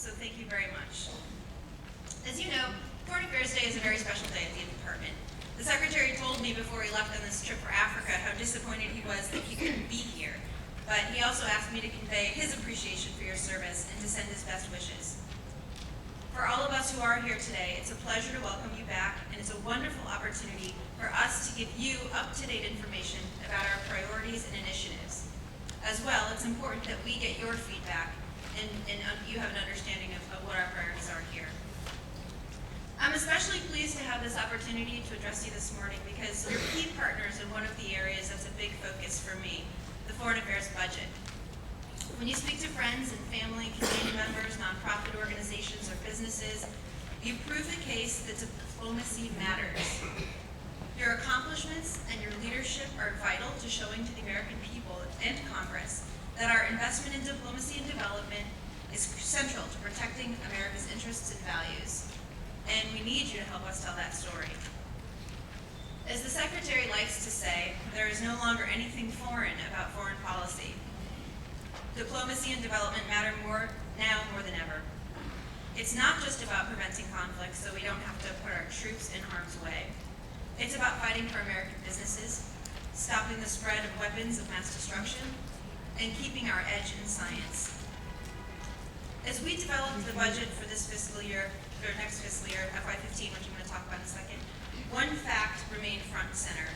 so thank you very much. As you know, Foreign Affairs Day is a very special day at the department. The Secretary told me before he left on this trip for Africa how disappointed he was that he couldn't be here, but he also asked me to convey his appreciation for your service and to send his best wishes. For all of us who are here today, it's a pleasure to welcome you back, and it's a wonderful opportunity for us to give you up-to-date information about our priorities and initiatives. As well, it's important that we get your feedback and you have an understanding of what our priorities are here. I'm especially pleased to have this opportunity to address you this morning because you're key partners in one of the areas that's a big focus for me, the foreign affairs budget. When you speak to friends and family, community members, nonprofit organizations, or businesses, you prove the case that diplomacy matters. Your accomplishments and your leadership are vital to showing to the American people and Congress that our investment in diplomacy and development is central to protecting America's interests and values. And we need you to help us tell that story. As the Secretary likes to say, there is no longer anything foreign about foreign policy. Diplomacy and development matter now more than ever. It's not just about preventing conflicts so we don't have to put our troops in harm's way. It's about fighting for American businesses, stopping the spread of weapons of mass destruction, and keeping our edge in science. As we develop the budget for this fiscal year, or next fiscal year, FY15, which I'm going to talk about in a second, one fact remained front and center.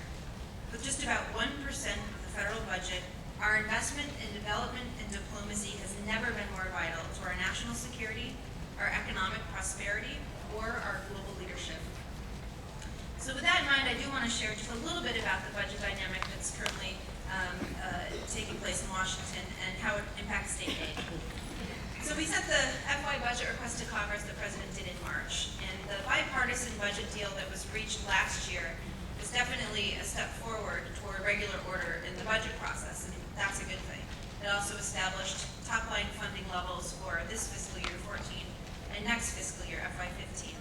With just about 1% of the federal budget, our investment in development and diplomacy has never been more vital to our national security, our economic prosperity, or our global leadership. So with that in mind, I do want to share just a little bit about the budget dynamic that's currently taking place in Washington and how it impacts state aid. So we sent the FY budget request to Congress the President did in March, and the bipartisan budget deal that was reached last year is definitely a step forward toward regular order in the budget process, and that's a good thing. It also established top-line funding levels for this fiscal year 14 and next fiscal year FY15.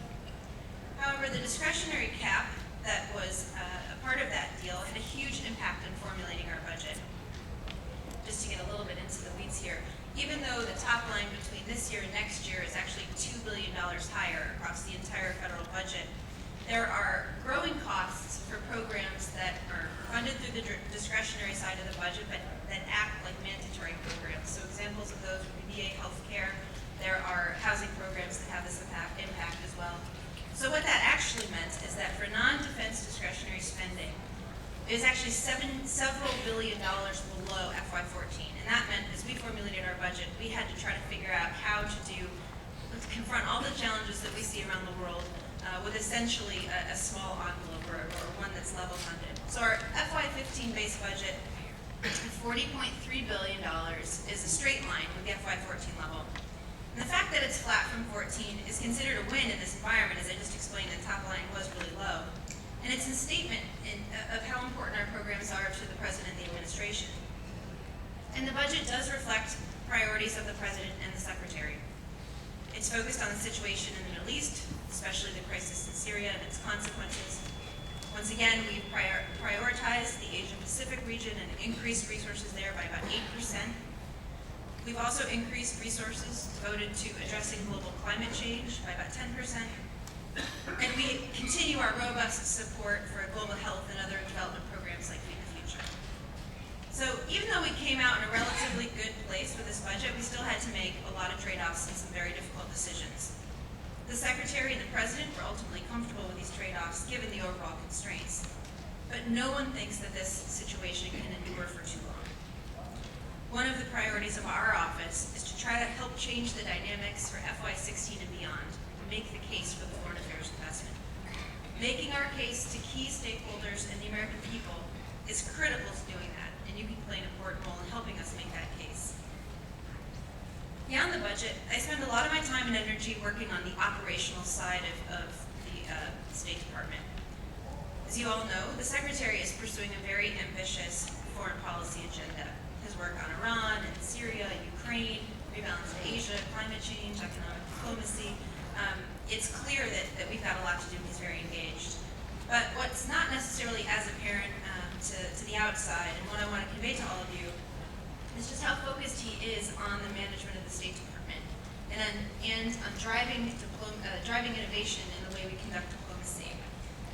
However, the discretionary cap that was a part of that deal had a huge impact on formulating our budget. Just to get a little bit into the weeds here, even though the top line between this year and next year is actually $2 billion higher across the entire federal budget, there are growing costs for programs that are funded through the discretionary side of the budget but that act like mandatory programs. So examples of those would be VA healthcare. There are housing programs that have this impact as well. So what that actually meant is that for non-defense discretionary spending, it was actually several billion dollars below FY14. And that meant as we formulated our budget, we had to try to figure out how to confront all the challenges that we see around the world with essentially a small envelope or one that's level funded. So our FY15 base budget at $40.3 billion is a straight line with the FY14 level. And the fact that it's flat from 14 is considered a win in this environment, as I just explained, the top line was really low. And it's a statement of how important our programs are to the President and the administration. And the budget does reflect priorities of the President and the Secretary. It's focused on the situation in the Middle East, especially the crisis in Syria and its consequences. Once again, we've prioritized the Asia-Pacific region and increased resources there by about 8%. We've also increased resources devoted to addressing global climate change by about 10%. And we continue our robust support for global health and other development programs like Feed the Future. So even though we came out in a relatively good place with this budget, we still had to make a lot of trade-offs and some very difficult decisions. The Secretary and the President were ultimately comfortable with these trade-offs given the overall constraints. But no one thinks that this situation can endure for too long. One of the priorities of our office is to try to help change the dynamics for FY16 and beyond, and make the case for the foreign affairs investment. Making our case to key stakeholders and the American people is critical to doing that, and you can play an important role in helping us make that case. Beyond the budget, I spend a lot of my time and energy working on the operational side of the State Department. As you all know, the Secretary is pursuing a very ambitious foreign policy agenda. His work on Iran and Syria, Ukraine, rebalance in Asia, climate change, economic diplomacy. It's clear that we've got a lot to do and he's very engaged. But what's not necessarily as apparent to the outside, and what I want to convey to all of you, is just how focused he is on the management of the State Department. And and on driving innovation in the way we conduct diplomacy.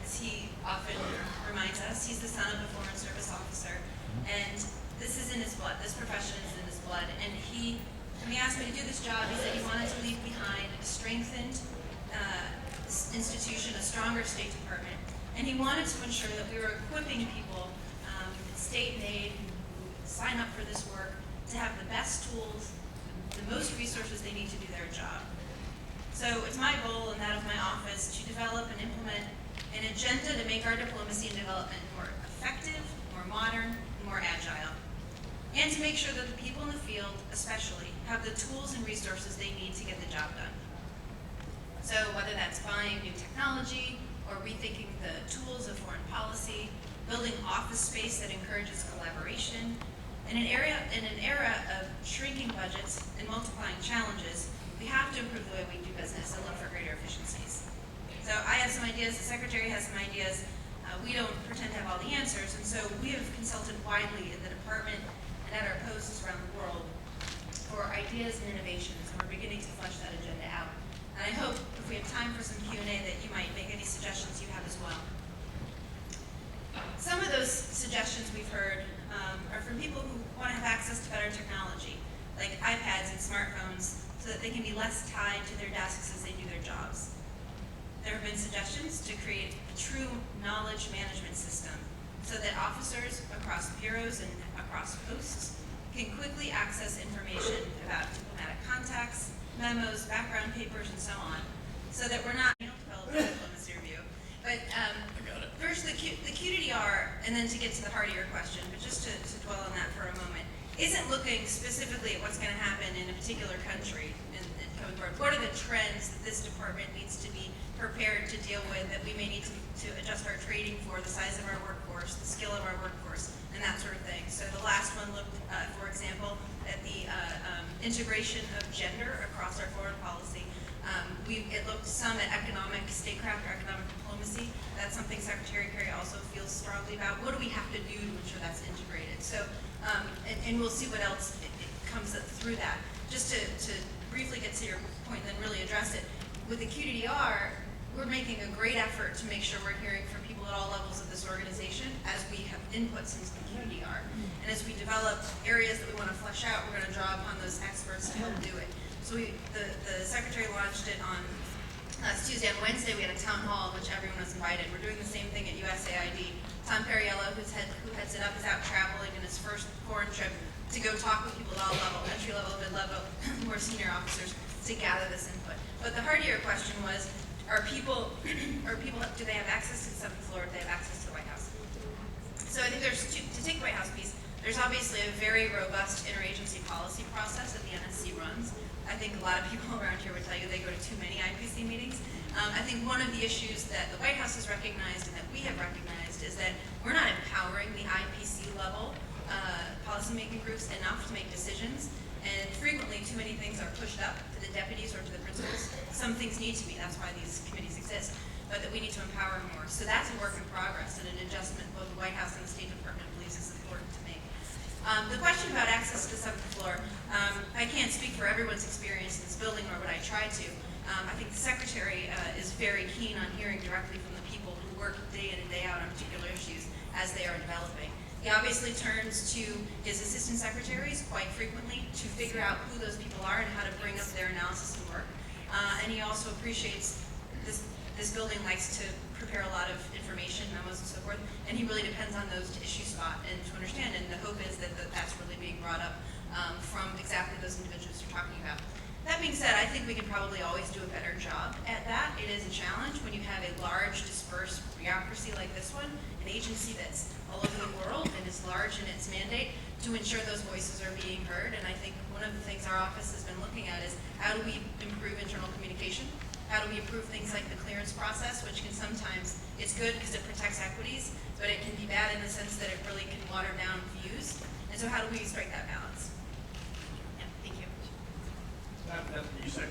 As he often reminds us, he's the son of a Foreign Service officer, and this is in his blood. This profession is in his blood. And when he asked me to do this job, he said he wanted to leave behind a strengthened institution, a stronger State Department, and he wanted to ensure that we were equipping people, state and aid, who sign up for this work, to have the best tools, the most resources they need to do their job. So it's my goal and that of my office to develop and implement an agenda to make our diplomacy and development more effective, more modern, and more agile. And to make sure that the people in the field, especially, have the tools and resources they need to get the job done. So whether that's buying new technology or rethinking the tools of foreign policy, building office space that encourages collaboration, in an era of shrinking budgets and multiplying challenges, we have to improve the way we do business and look for greater efficiencies. So I have some ideas, the Secretary has some ideas. We don't pretend to have all the answers, and so we have consulted widely in the department and at our posts around the world for ideas and innovations, and we're beginning to flesh that agenda out. And I hope if we have time for some Q&A that you might make any suggestions you have as well. Some of those suggestions we've heard are from people who want to have access to better technology, like iPads and smartphones, so that they can be less tied to their desks as they do their jobs. There have been suggestions to create a true knowledge management system so that officers across bureaus and across posts can quickly access information about diplomatic contacts, memos, background papers, and so on, so that we're not developing a diplomacy review. But first, the QDDR, and then to get to the heart of your question, but just to dwell on that for a moment, isn't looking specifically at what's going to happen in a particular country and coming forward. What are the trends that this department needs to be prepared to deal with, that we may need to adjust our training for, the size of our workforce, the skill of our workforce, and that sort of thing. So the last one looked, for example, at the integration of gender across our foreign policy. It looked some at statecraft or economic diplomacy. That's something Secretary Kerry also feels strongly about. What do we have to do to ensure that's integrated? So, and we'll see what else it comes through that. Just to briefly get to your point and then really address it, with the QDDR, we're making a great effort to make sure we're hearing from people at all levels of this organization as we have inputs into the QDDR. And as we develop areas that we want to flesh out, we're going to draw upon those experts to help do it. So the Secretary launched it on last Tuesday. On Wednesday, we had a town hall in which everyone was invited. We're doing the same thing at USAID. Tom Perriello, who heads it up, is out traveling in his first foreign trip to go talk with people at all levels, entry level, mid level, more senior officers, to gather this input. But the heart of your question was, do they have access to the 7th floor? Do they have access to the White House? So I think there's to take the White House piece, there's obviously a very robust interagency policy process that the NSC runs. I think a lot of people around here would tell you they go to too many IPC meetings. I think one of the issues that the White House has recognized and that we have recognized is that we're not empowering the IPC level policymaking groups enough to make decisions. And frequently, too many things are pushed up to the deputies or to the principals. Some things need to be, that's why these committees exist, but that we need to empower more. So that's a work in progress and an adjustment both the White House and the State Department believes is important to make. The question about access to the 7th floor, I can't speak for everyone's experience in this building, nor would I try to. I think the Secretary is very keen on hearing directly from the people who work day in and day out on particular issues as they are developing. He obviously turns to his assistant secretaries quite frequently to figure out who those people are and how to bring up their analysis and work. And he also appreciates this building likes to prepare a lot of information, memos and so forth, and he really depends on those to issue spot and to understand, and the hope is that that's really being brought up from exactly those individuals you're talking about. That being said, I think we can probably always do a better job at that. It is a challenge when you have a large, dispersed bureaucracy like this one, an agency that's all over the world and is large in its mandate, to ensure those voices are being heard. And I think one of the things our office has been looking at is how do we improve internal communication? How do we improve things like the clearance process, which can sometimes, it's good because it protects equities, but it can be bad in the sense that it really can water down views. And so how do we strike that balance? Yeah, thank you. You said